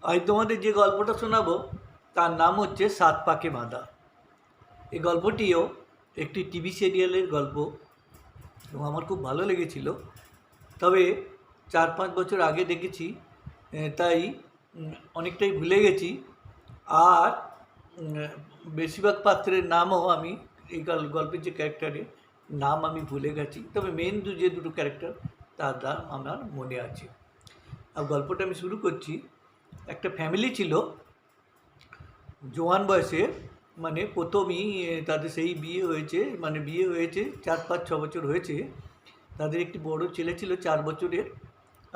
আজ তোমাদের যে গল্পটা শোনাবো তার নাম হচ্ছে সাত পাকে বাঁধা। এই গল্পটিও একটি টিভি সিরিয়ালের গল্প এবং আমার খুব ভালো লেগেছিল। তবে 4-5 বছর আগে দেখেছি, তাই অনেকটাই ভুলে গেছি। আর উম, বেশিরভাগ পাত্রের নামও আমি এই গল্পের যে ক্যারেক্টারের নাম আমি ভুলে গেছি, তবে মেন যে দুটো ক্যারেক্টার তার নাম আমার মনে আছে। আর গল্পটা আমি শুরু করছি। একটা ফ্যামিলি ছিল জোয়ান বয়সে, মানে প্রথমেই তাদের সেই বিয়ে হয়েছে, মানে বিয়ে হয়েছে 4-5-6 বছর হয়েছে। তাদের একটি বড় ছেলে ছিল 4 বছরের,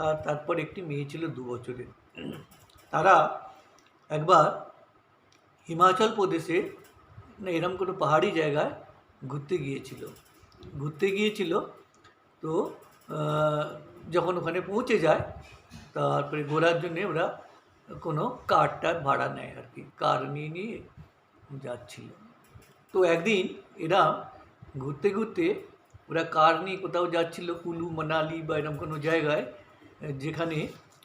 আর তারপর একটি মেয়ে ছিল 2 বছরের। তারা একবার হিমাচল প্রদেশে, না এরম কোনো পাহাড়ি জায়গায় ঘুরতে গিয়েছিল। তো যখন ওখানে পৌঁছে যায়, তারপরে ঘোরার জন্যে ওরা কোনো কার টার ভাড়া নেয় আর কি, কার নিয়ে নিয়ে যাচ্ছিল। তো একদিন এরা ঘুরতে ঘুরতে ওরা কার নিয়ে কোথাও যাচ্ছিল, কুলু মানালি বা এরকম কোনো জায়গায়, যেখানে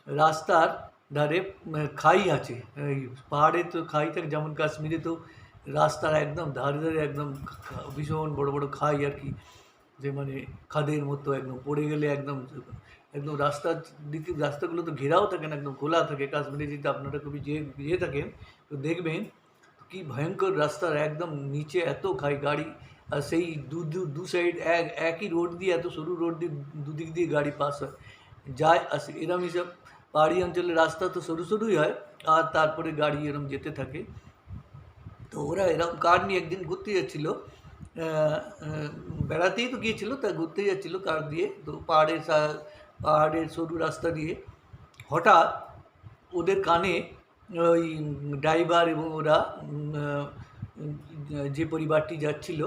রাস্তার ধারে খাই আছে। এই পাহাড়ে তো খাই থাকে, যেমন কাশ্মীরে তো রাস্তার একদম ধারে ধারে একদম ভীষণ বড় বড় খাই আর কি, যে মানে খাদের মতো একদম পড়ে গেলে একদম একদম রাস্তার দিকে, রাস্তাগুলো তো ঘেরাও থাকে না, একদম খোলা থাকে। কাশ্মীরে যদি আপনারা কবি যেয়ে থাকেন তো দেখবেন কি ভয়ঙ্কর রাস্তার একদম নিচে এত খাই গাড়ি, আর সেই দু সাইড একই রোড দিয়ে, এত সরু রোড দিয়ে দুদিক দিয়ে গাড়ি পাস হয়, যায় আসে। এরম হিসাব পাহাড়ি অঞ্চলের রাস্তা তো সরু সরুই হয়, আর তারপরে গাড়ি এরম যেতে থাকে। তো ওরা এরকম কার নিয়ে একদিন ঘুরতে যাচ্ছিলো, বেড়াতেই তো গিয়েছিল, তা ঘুরতে যাচ্ছিলো কার দিয়ে। তো পাহাড়ের সরু রাস্তা দিয়ে হঠাৎ ওদের কানে ওই ড্রাইভার এবং ওরা যে পরিবারটি যাচ্ছিল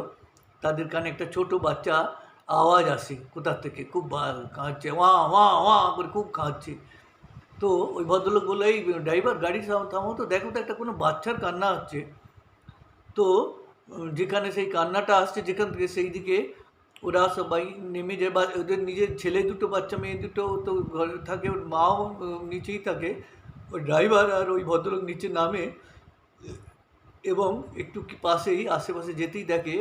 তাদের কানে একটা ছোট বাচ্চা আওয়াজ আসে কোথার থেকে, খুব কাঁদছে, ওয়া ওয়া ওয়া করে খুব কাঁদছে। তো ওই ভদ্রলোক বললো, এই ড্রাইভার গাড়ি থামো তো, দেখো তো একটা কোনো বাচ্চার কান্না হচ্ছে। তো যেখানে সেই কান্নাটা আসছে যেখান থেকে, সেই দিকে ওরা সবাই নেমে যায়, বা ওদের নিজের ছেলে দুটো, বাচ্চা মেয়ে দুটো তো ঘরে থাকে, ওর মাও নিচেই থাকে। ওই ড্রাইভার আর ওই ভদ্রলোক নিচে নামে এবং একটু পাশেই আশেপাশে যেতেই দেখে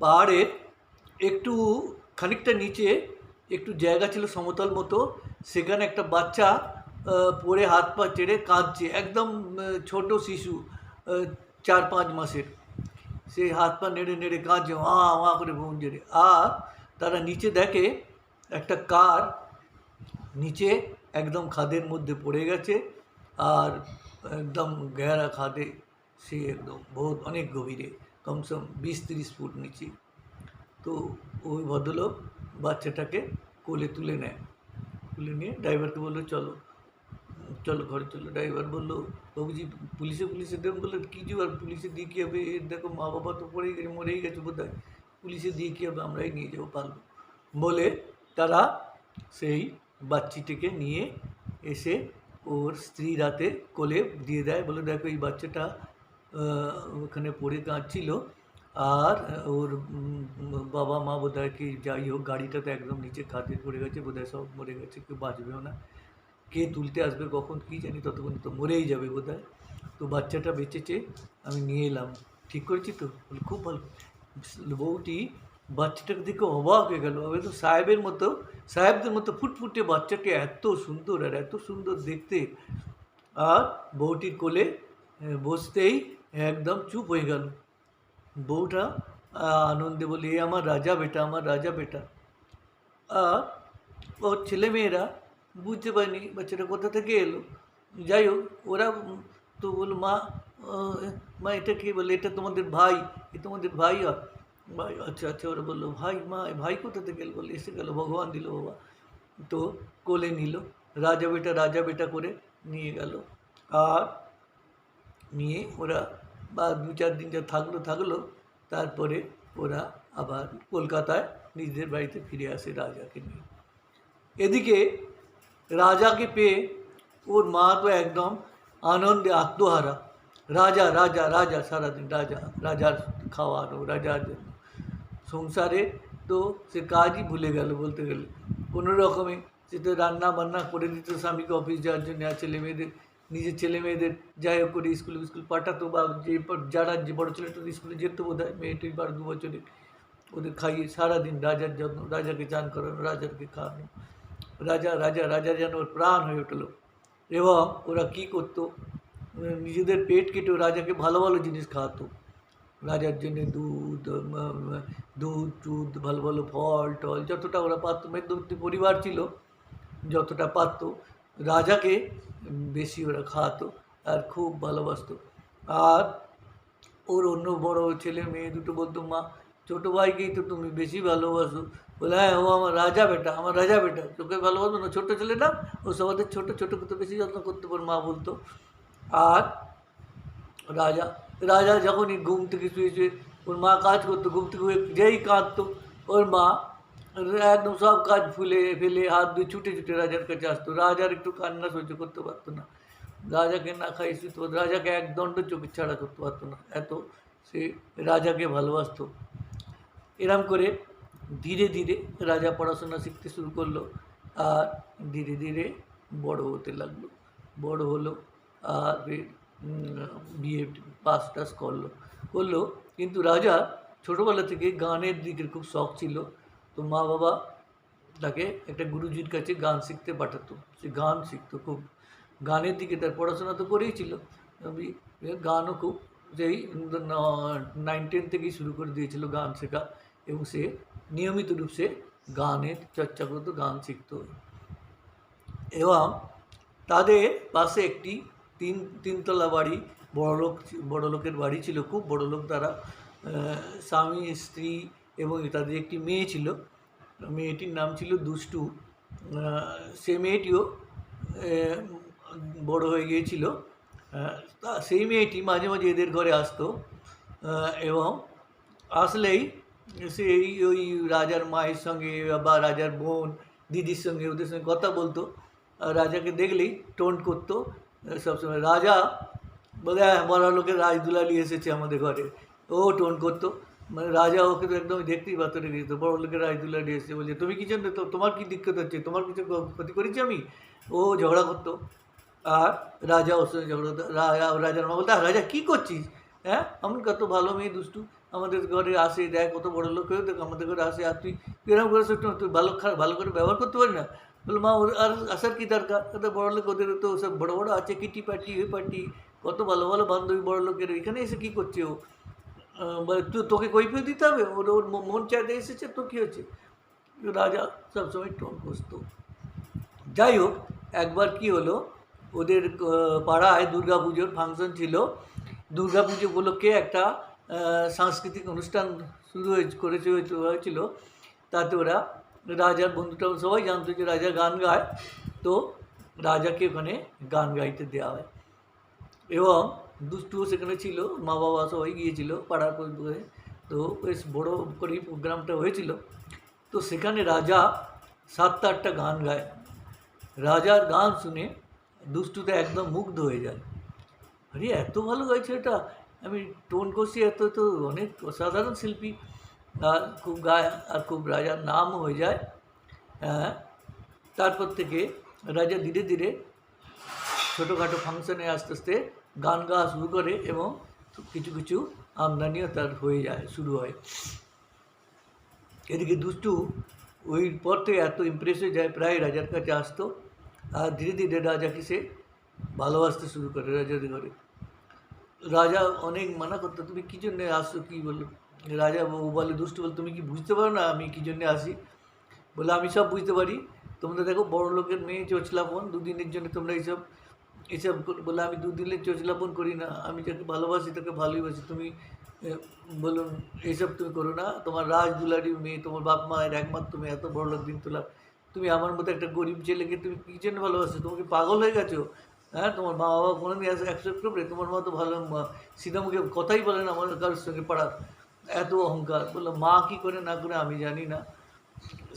পাহাড়ের একটু খানিকটা নিচে একটু জায়গা ছিল সমতল মতো, সেখানে একটা বাচ্চা পড়ে হাত পা চেড়ে কাঁদছে, একদম ছোট শিশু, 4-5 মাসের। সেই হাত পা নেড়ে নেড়ে কাঁদছে, ওয়া করে বোন জেড়ে। আর তারা নিচে দেখে একটা কার নিচে একদম খাদের মধ্যে পড়ে গেছে, আর একদম গেরা খাদে, সে একদম বহুত অনেক গভীরে, কমসম 20-30 ফুট নিচে। তো ওই ভদ্রলোক বাচ্চাটাকে কোলে তুলে নেয়, তুলে নিয়ে ড্রাইভারকে বললো, চলো চলো ঘরে চলো। ড্রাইভার বললো, বাবুজি পুলিশে দেন। বললো, কী যে আর পুলিশে দিয়ে কী হবে, এর দেখো মা বাবা তো পড়েই গেছে, মরেই গেছে বোধ হয়, পুলিশে দিয়ে কী হবে, আমরাই নিয়ে যাবো পারবো। বলে তারা সেই বাচ্চিটিকে নিয়ে এসে ওর স্ত্রীর হাতে কোলে দিয়ে দেয়, বলে, দেখো এই বাচ্চাটা ওখানে পড়ে কাঁদছিল, আর ওর বাবা মা বোধ হয় কি যাই হোক, গাড়িটা তো একদম নিচে খাদে পড়ে গেছে, বোধ হয় সব মরে গেছে, কেউ বাঁচবেও না, কে তুলতে আসবে কখন কী জানি, ততক্ষণ তো মরেই যাবে বোধ হয়। তো বাচ্চাটা বেঁচেছে, আমি নিয়ে এলাম, ঠিক করেছি তো। বলে, খুব ভালো। বউটি বাচ্চাটাকে দেখে অবাক হয়ে গেল, ওই তো সাহেবদের মতো ফুটফুটে বাচ্চাটি, এত সুন্দর আর এত সুন্দর দেখতে। আর বউটির কোলে বসতেই একদম চুপ হয়ে গেল। বউটা আনন্দে বলে, এ আমার রাজা বেটা, আমার রাজা বেটা। আর ওর ছেলেমেয়েরা বুঝতে পারেনি বাচ্চাটা কোথা থেকে এলো। যাই হোক, ওরা তো বললো, মা মা এটা কে? বলে, এটা তোমাদের ভাই, এ তোমাদের ভাই হয়। ভাই, আচ্ছা আচ্ছা। ওরা বললো, ভাই? মা ভাই কোথা থেকে এলো? বলে, এসে গেল, ভগবান দিল বাবা। তো কোলে নিল, রাজা বেটা করে নিয়ে গেল। আর নিয়ে ওরা বা 2-4 দিন যা থাকলো, তারপরে ওরা আবার কলকাতায় নিজেদের বাড়িতে ফিরে আসে রাজাকে নিয়ে। এদিকে রাজাকে পেয়ে ওর মা তো একদম আনন্দে আত্মহারা। রাজা রাজা রাজা, সারাদিন রাজার খাওয়ানো, রাজার জন্য সংসারে তো সে কাজই ভুলে গেল বলতে গেলে। কোনো রকমে সে তো রান্না বান্না করে দিত স্বামীকে অফিস যাওয়ার জন্য, আর ছেলে মেয়েদের নিজের ছেলে মেয়েদের যাই হোক করে স্কুল পাঠাতো, বা যারা যে বড় ছেলেটা স্কুলে যেত বোধ হয়, মেয়েটি 12 বছরের, ওদের খাইয়ে সারাদিন রাজার যত্ন, রাজাকে চান করানো, রাজাকে খাওয়ানো, রাজা রাজা রাজা যেন ওর প্রাণ হয়ে উঠল। এবং ওরা কি করতো, নিজেদের পেট কেটেও রাজাকে ভালো ভালো জিনিস খাওয়াতো। রাজার জন্য দুধ টুধ, ভালো ভালো ফল টল যতটা ওরা পারতো, মধ্যবিত্ত পরিবার ছিল, যতটা পারতো রাজাকে বেশি ওরা খাওয়াতো আর খুব ভালোবাসতো। আর ওর অন্য বড় ছেলে মেয়ে দুটো বলতো, মা ছোটো ভাইকেই তো তুমি বেশি ভালোবাসো। বলে, হ্যাঁ ও আমার রাজা বেটা, আমার রাজা বেটা, তোকে ভালোবাসবো না? ছোটো ছেলেটা ও সবাদের ছোটো ছোটোকে তো বেশি যত্ন করতে পারে, মা বলতো। আর রাজা রাজা যখনই ঘুম থেকে শুয়েছে, ওর মা কাজ করতো, ঘুম থেকে যেই কাঁদতো, ওর মা একদম সব কাজ ফেলে হাত দিয়ে ছুটে ছুটে রাজার কাছে আসতো। রাজার একটু কান্না সহ্য করতে পারতো না, রাজাকে না খাইয়ে শুতে পারতো, রাজাকে এক দণ্ড চোখে ছাড়া করতে পারতো না, এত সে রাজাকে ভালোবাসতো। এরম করে ধীরে ধীরে রাজা পড়াশোনা শিখতে শুরু করলো, আর ধীরে ধীরে বড় হতে লাগলো। বড় হলো, আর বিএ পাস টাস করলো। কিন্তু রাজা ছোটোবেলা থেকে গানের দিকের খুব শখ ছিল, তো মা বাবা তাকে একটা গুরুজির কাছে গান শিখতে পাঠাতো। সে গান শিখতো খুব, গানের দিকে তার পড়াশোনা তো করেই ছিল, গানও খুব, সেই 9-10 থেকেই শুরু করে দিয়েছিল গান শেখা, এবং সে নিয়মিত রূপে গানের চর্চা করতো, গান শিখত। এবং তাদের পাশে একটি তিনতলা বাড়ি, বড়লোকের বাড়ি ছিল, খুব বড়লোক তারা। স্বামী স্ত্রী এবং তাদের একটি মেয়ে ছিল, মেয়েটির নাম ছিল দুষ্টু। সে মেয়েটিও বড় হয়ে গিয়েছিল। সেই মেয়েটি মাঝে মাঝে এদের ঘরে আসতো, এবং আসলেই সেই ওই রাজার মায়ের সঙ্গে বা রাজার বোন দিদির সঙ্গে, ওদের সঙ্গে কথা বলতো। রাজাকে দেখলেই টোন্ট করতো সবসময়। রাজা বলে, হ্যাঁ বড় লোকের রাজদুলালি এসেছে আমাদের ঘরে, ও টোন করতো। মানে রাজা ওকে তো একদম দেখতেই পাতো, রেখে দিত, বড় লোকের রাজদুলালি এসেছে, বলছে তুমি কি জন্য, তোমার কি দিক্কত হচ্ছে, তোমার কিছু ক্ষতি করেছি আমি? ও ঝগড়া করতো, আর রাজা ওর সঙ্গে ঝগড়া করতো। রাজার মা বলতো, রাজা কী করছিস? হ্যাঁ আমি কত ভালো মেয়ে দুষ্টু, আমাদের ঘরে আসে, দেখ কত বড় লোক হয়ে, দেখ আমাদের ঘরে আসে, আর তুই এরকম করে তুই ভালো করে ব্যবহার করতে পারি না? বলে, মা ওর আর আসার কী দরকার, ওদের বড় লোক, ওদের তো সব বড় বড় আছে, কিটি পার্টি ওই পার্টি, কত ভালো ভালো বান্ধবী বড় লোকের, এখানে এসে কী করছে ও? বলে, তোকে কৈফিয়ত দিতে হবে, ওর মন চাইতে এসেছে, তো কী হচ্ছে? রাজা সবসময় টোন কষতো। যাই হোক, একবার কি হলো, ওদের পাড়ায় দুর্গা পুজোর ফাংশন ছিল। দুর্গা পুজো উপলক্ষে একটা সাংস্কৃতিক অনুষ্ঠান শুরু হয়েছিল। তাতে ওরা, রাজার বন্ধুটা সবাই জানতো যে রাজা গান গায়, তো রাজাকে ওখানে গান গাইতে দেওয়া হয়। এবং দুষ্টুও সেখানে ছিল, মা বাবা সবাই গিয়েছিল পাড়ার করে। তো বেশ বড় করেই প্রোগ্রামটা হয়েছিল। তো সেখানে রাজা 7-8টা গান গায়। রাজার গান শুনে দুষ্টুতে একদম মুগ্ধ হয়ে যায়। আরে এত ভালো গাইছে এটা, আমি টোন কষি, এত তো অনেক অসাধারণ শিল্পী, আর খুব গায়, আর খুব রাজার নামও হয়ে যায়। তারপর থেকে রাজা ধীরে ধীরে ছোটোখাটো ফাংশনে আস্তে আস্তে গান গাওয়া শুরু করে, এবং কিছু কিছু আমদানিও তার শুরু হয়। এদিকে দুষ্টু ওই পর থেকে এত ইমপ্রেস হয়ে যায়, প্রায় রাজার কাছে আসতো, আর ধীরে ধীরে রাজাকে সে ভালোবাসতে শুরু করে রাজাদের ঘরে। রাজা অনেক মানা করতো, তুমি কী জন্যে আসছো, কী বললো? রাজা বলে, দুষ্টু বলে, তুমি কি বুঝতে পারো না আমি কী জন্যে আসি? বলে, আমি সব বুঝতে পারি, তোমরা দেখো বড় লোকের মেয়ে চোচলাপন, দুদিনের জন্য তোমরা এইসব বলে, আমি দুদিনের চোচলাপন করি না, আমি যাকে ভালোবাসি তাকে ভালোবাসি, তুমি বলুন এইসব তুমি করো না, তোমার রাজদুলারি মেয়ে, তোমার বাপ মায়ের একমাত্র তুমি এত বড় লোক দিন তোলা, তুমি আমার মতো একটা গরিব ছেলেকে তুমি কী জন্য ভালোবাসো? তোমাকে পাগল হয়ে গেছো? হ্যাঁ, তোমার মা বাবা কোনো দিন অ্যাকসেপ্ট করবে? তোমার মতো ভালো সিধা মুখে কথাই বলেন আমার কারোর সঙ্গে পাড়ার, এত অহংকার। বললো, মা কী করে না করে আমি জানি না,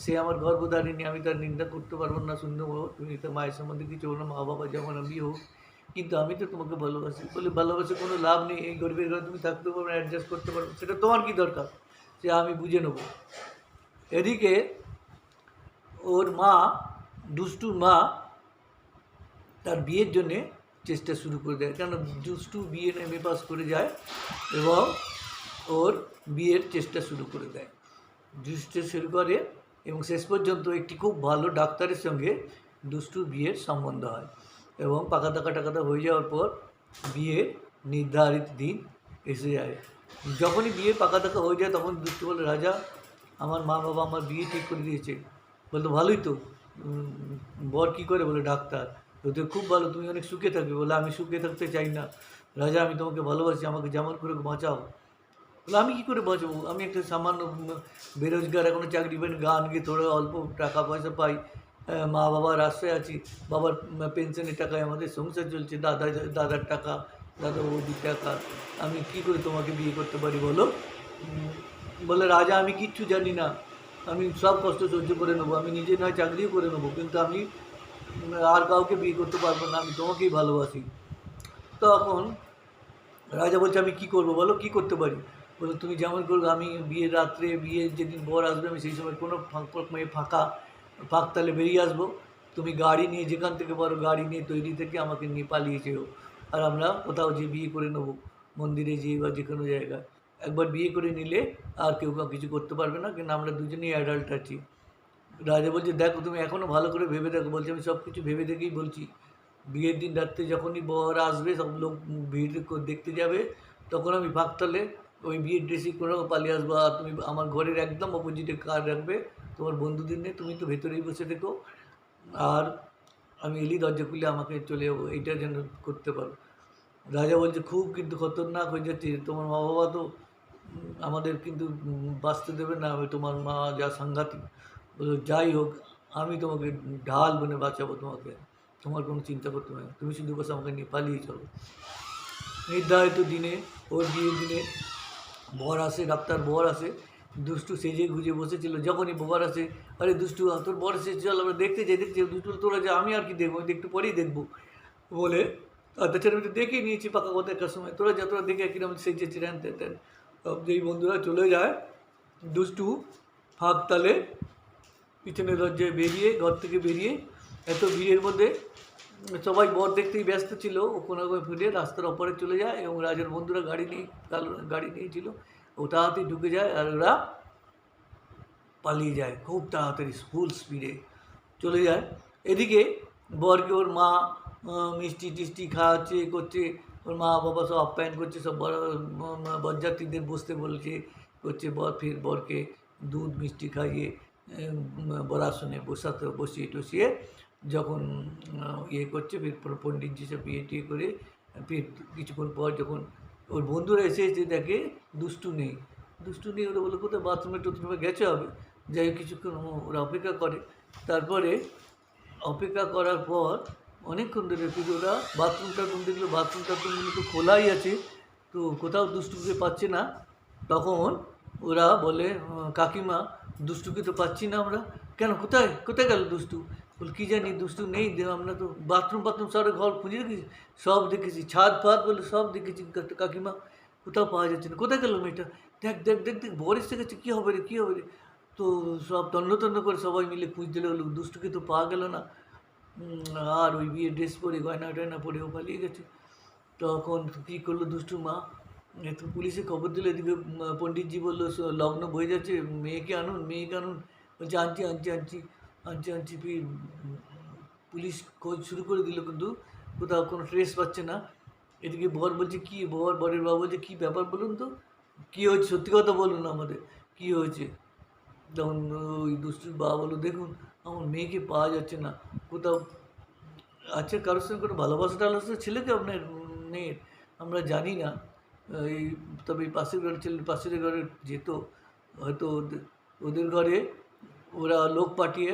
সে আমার গর্ভধারিণী, আমি তার নিন্দা করতে পারবো না, শুনতে পারবো, তুমি তো মায়ের সম্বন্ধে কিছু বলো, মা বাবা যেমন আমি হোক, কিন্তু আমি তো তোমাকে ভালোবাসি। বলে, ভালোবাসে কোনো লাভ নেই, এই গরিবের ঘরে তুমি থাকতে পারবে, অ্যাডজাস্ট করতে পারবে, সেটা তোমার কী দরকার, সে আমি বুঝে নেব। এদিকে ওর মা, দুষ্টুর মা, তার বিয়ের জন্যে চেষ্টা শুরু করে দেয়, কেন দুষ্টু বিএ এমএ পাস করে যায় এবং ওর বিয়ের চেষ্টা শুরু করে দেয়, চেষ্টা শুরু করে এবং শেষ পর্যন্ত একটি খুব ভালো ডাক্তারের সঙ্গে দুষ্টুর বিয়ের সম্বন্ধ হয় এবং পাকাতা টাকাতা হয়ে যাওয়ার পর বিয়ের নির্ধারিত দিন এসে যায়। যখনই বিয়ে পাকাতাকা হয়ে যায় তখন দুষ্টু বলে, রাজা আমার মা বাবা আমার বিয়ে ঠিক করে দিয়েছে। বলতো ভালোই তো, বর কী করে? বলে ডাক্তার। তো খুব ভালো, তুমি অনেক সুখে থাকবে। বলে আমি সুখে থাকতে চাই না রাজা, আমি তোমাকে ভালোবাসি, আমাকে যেমন করে বাঁচাও। বলে আমি কী করে বাঁচবো, আমি একটা সামান্য বেরোজগার, এখনও চাকরি পাই, গান গিয়ে থোড়া অল্প টাকা পয়সা পাই, মা বাবার আশ্রয় আছি, বাবার পেনশনের টাকায় আমাদের সংসার চলছে, দাদার টাকা, দাদা বৌদির টাকা, আমি কী করে তোমাকে বিয়ে করতে পারি বলো? বলে রাজা আমি কিচ্ছু জানি না, আমি সব কষ্ট সহ্য করে নেবো, আমি নিজে নয় চাকরিও করে নেবো, কিন্তু আমি আর কাউকে বিয়ে করতে পারবো না, আমি তোমাকেই ভালোবাসি। তখন রাজা বলছে আমি কী করবো বলো, কী করতে পারি? বলে তুমি যেমন করবে, আমি বিয়ের রাত্রে, বিয়ের যেদিন বর আসবে আমি সেই সময় কোনো ফাঁকতালে বেরিয়ে আসবো, তুমি গাড়ি নিয়ে যেখান থেকে পারো গাড়ি নিয়ে তৈরি থেকে আমাকে নিয়ে পালিয়ে যেও, আর আমরা কোথাও যে বিয়ে করে নেবো, মন্দিরে যেয়ে বা যে কোনো জায়গায়। একবার বিয়ে করে নিলে আর কেউ কিছু করতে পারবে না, কিন্তু আমরা দুজনেই অ্যাডাল্ট আছি। রাজা বলছে দেখো তুমি এখনও ভালো করে ভেবে দেখো। বলছে আমি সব কিছু ভেবে দেখেই বলছি, বিয়ের দিন রাত্রে যখনই বর আসবে, সব লোক ভিড় দেখতে যাবে, তখন আমি ফাঁকতালে ওই বিয়ের ড্রেসই করে পালিয়ে আসবো, আর তুমি আমার ঘরের একদম অপোজিটে কার রাখবে, তোমার বন্ধুদের নিয়ে, তুমি তো ভেতরেই বসে থেকো, আর আমি এলি দরজা খুলে আমাকে চলে যাবো, এইটা যেন করতে পারো। রাজা বলছে খুব কিন্তু খতরনাক হয়ে যাচ্ছে, তোমার মা বাবা তো আমাদের কিন্তু বাঁচতে দেবে না, তোমার মা যা সাংঘাতিক। বললো যাই হোক, আমি তোমাকে ঢাল বনে বাঁচাবো, তোমাকে, তোমার কোনো চিন্তা করতে হবে না, তুমি শুধু বসে আমাকে নিয়ে পালিয়ে চলো। নির্ধারিত দিনে, ওর বিয়ের দিনে বর আসে, ডাক্তার বর আসে, দুষ্টু সেজে গুজে বসেছিল। যখনই বর আসে, আরে দুষ্টু তোর বর এসে, চল আমরা দেখতে যাই, দুষ্টু তোরা যা, আমি আর কি দেখবো, আমি একটু পরেই দেখবো বলে, তাছাড়া আমি তো দেখেই নিয়েছি পাকা কথা একটা সময়, তোরা যা, তোরা দেখে কিরম সেজেছি রেন তেন। যেই বন্ধুরা চলে যায়, দুষ্টু ফাঁক তালে পিছনে দরজায় বেরিয়ে, ঘর থেকে বেরিয়ে, এত ভিড়ের মধ্যে সবাই বর দেখতেই ব্যস্ত ছিল, ও কোনো ফিরে রাস্তার ওপরে চলে যায় এবং রাজার বন্ধুরা গাড়ি নিয়েছিল, ও তাড়াতাড়ি ঢুকে যায় আর ওরা পালিয়ে যায় খুব তাড়াতাড়ি, ফুল স্পিডে চলে যায়। এদিকে বরকে ওর মা মিষ্টি টিষ্টি খাওয়াচ্ছে, করছে, ওর মা বাবা সব আপ্যায়ন করছে, সব বরযাত্রীদের বসতে বলছে, করছে, বরকে দুধ মিষ্টি খাইয়ে বরাসনে বসিয়ে টসিয়ে যখন ইয়ে করছে, ফির পণ্ডিতজি সব বিয়ে টিয়ে করে, ফির কিছুক্ষণ পর যখন ওর বন্ধুরা এসে দেখে দুষ্টু নেই, ওরা বলে কোথায় বাথরুমে টথরুমে গেছে হবে, যাই হোক কিছুক্ষণ ওরা অপেক্ষা করে। তারপরে অপেক্ষা করার পর অনেকক্ষণ ধরে ফির ওরা বাথরুম দেখলো, বাথরুমগুলো তো খোলাই আছে, তো কোথাও দুষ্টুকে পাচ্ছে না। তখন ওরা বলে কাকিমা দুষ্টুকে তো পাচ্ছি না আমরা, কেন কোথায় গেল দুষ্টু? বলে কী জানি, দুষ্টু নেই, আমরা তো বাথরুম সব ঘর খুঁজে দেখেছি, সব দেখেছি, ছাদ ফাদ বলে সব দেখেছি কাকিমা, কোথাও পাওয়া যাচ্ছে না, কোথায় গেল মেয়েটা? দেখ বর এসে গেছে, কী হবে রে? তো সব তন্ন করে সবাই মিলে খুঁজতে লাগলো, দুষ্টুকে তো পাওয়া গেল না। আর ওই বিয়ের ড্রেস পরে, গয়না টয়না পরে ও পালিয়ে গেছে। তখন কী করলো দুষ্টুর মা, তো পুলিশে খবর দিল, এদিকে পণ্ডিতজি বললো লগ্ন বয়ে যাচ্ছে, মেয়েকে আনুন। বলছে আনছি। ফির পুলিশ খোঁজ শুরু করে দিল, কিন্তু কোথাও কোনো ট্রেস পাচ্ছে না। এদিকে বর বলছে কী, বরের বাবা বলছে কী ব্যাপার বলুন তো, কী হয়েছে, সত্যি কথা বলুন আমাদের, কী হয়েছে? তখন ওই দুষ্টুর বাবা বললো দেখুন আমার মেয়েকে পাওয়া যাচ্ছে না, কোথাও আছে কারোর সঙ্গে কোনো ভালোবাসা ছেলেকে আপনার মেয়ের, আমরা জানি না, এই তবে এই পাশের ঘরের ছেলে, পাশের ঘরে যেত, হয়তো ওদের ঘরে ওরা লোক পাঠিয়ে,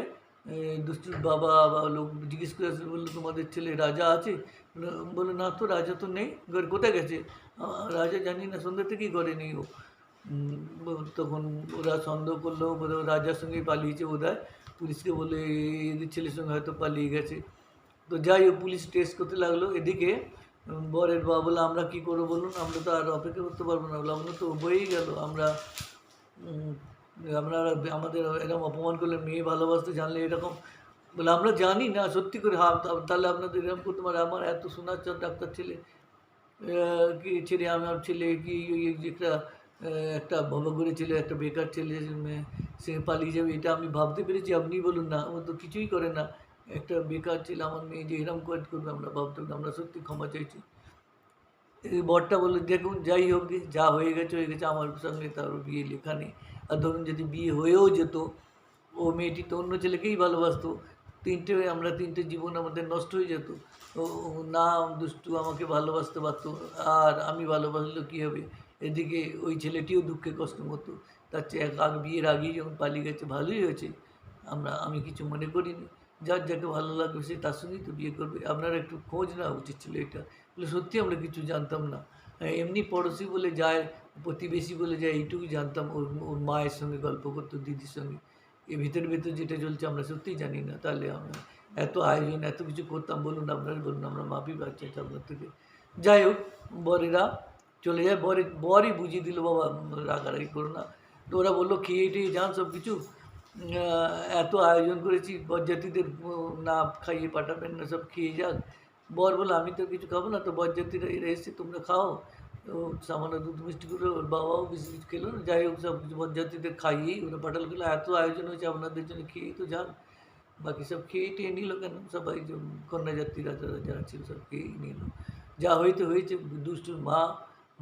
দুষ্টুর বাবা বা লোক জিজ্ঞেস করে আসলে বললো তোমাদের ছেলে রাজা আছে? বললো না তো, রাজা তো নেই, ঘরে কোথায় গেছে? রাজা জানি না, সন্ধ্যা থেকেই ঘরে নেই ও। তখন ওরা সন্দেহ করলো বোধহয় রাজার সঙ্গেই পালিয়েছে বোধহয়, পুলিশকে বলে এদের ছেলের সঙ্গে হয়তো পালিয়ে গেছে। তো যাই হোক, পুলিশ টেস্ট করতে লাগলো। এদিকে বরের বাবা বলে আমরা কী করবো বলুন, আমরা তো আর অপেক্ষা করতে পারবো না, লগ্ন তো বয়েই গেল, আপনারা আমাদের এরকম অপমান করলে, মেয়ে ভালোবাসতে জানলে এরকম বলে আমরা জানি না সত্যি করে, হ্যাঁ তাহলে আপনাদের এরকম করতে পারে, আমার এত সোনার ডাক্তার ছেলে, কি ছেলে, আমার ছেলে কি ওই একটা একটা ভবঘুরে ছেলে, একটা বেকার ছেলে, সে পালিয়ে যাবে, এটা আমি ভাবতে পেরেছি। আপনি বলুন না, ও তো কিছুই করে না, একটা বেকার ছেলে, আমার মেয়ে যে এরকম কাজ করবে আমরা ভাবতাম না, আমরা সত্যি ক্ষমা চাইছি। এই বরটা বললো দেখুন যাই হোক গে, যা হয়ে গেছে হয়ে গেছে, আমার সঙ্গে তার বিয়ে লেখা নেই। আর ধরুন যদি বিয়ে হয়েও যেত, ও মেয়েটি তো অন্য ছেলেকেই ভালোবাসতো, আমরা তিনটে জীবন আমাদের নষ্ট হয়ে যেত। ও না দুষ্টু আমাকে ভালোবাসতে পারতো, আর আমি ভালোবাসলেও কী হবে, এদিকে ওই ছেলেটিও দুঃখে কষ্ট হতো। তার চেয়ে বিয়ের আগেই যখন পালিয়ে গেছে ভালোই হয়েছে, আমি কিছু মনে করিনি। যার যাকে ভালো লাগবে সে তার সঙ্গেই তো বিয়ে করবে, আপনারা একটু খোঁজ নেওয়া উচিত ছিল এটা। বলে সত্যি আমরা কিছু জানতাম না, এমনি পড়োশি বলে যায়, প্রতিবেশী বলে যায়, এইটুকুই জানতাম, ওর ওর মায়ের সঙ্গে গল্প করতো, দিদির সঙ্গে। এর ভিতরে যেটা চলছে আমরা সত্যিই জানি না। তাহলে আমরা এত আয়োজন এত কিছু করতাম, বলুন আপনারা বলুন, আমরা মাফি চাইছি আপনার থেকে। যাই হোক, বরেরা চলে যায়, বরই বুঝিয়ে দিল, বাবা রাগারাগি করো না। তো ওরা বললো খেয়ে টেয়ে যান সব কিছু, এত আয়োজন করেছি, বরযাত্রীদের না খাইয়ে পাঠাবেন না, সব খেয়ে যাক। বর বলে আমি তো কিছু খাবো না, তো বরযাত্রীরা এরা এসে তোমরা খাও। তো সামান্য দুধ মিষ্টি করে, ওর বাবাও বেশি কিছু খেলো না। যাই হোক, সব কিছু বরযাত্রীদের খাইয়েই ওরা পাঠালো, গেলো এত আয়োজন হয়েছে আপনাদের জন্য, খেয়েই তো যান। বাকি সব খেয়ে টেয়ে নিল, কেন সবাই যে কন্যাযাত্রীরা যারা ছিল সব খেয়েই নিল। যা হয়েছে হয়েছে। দুষ্টুর মা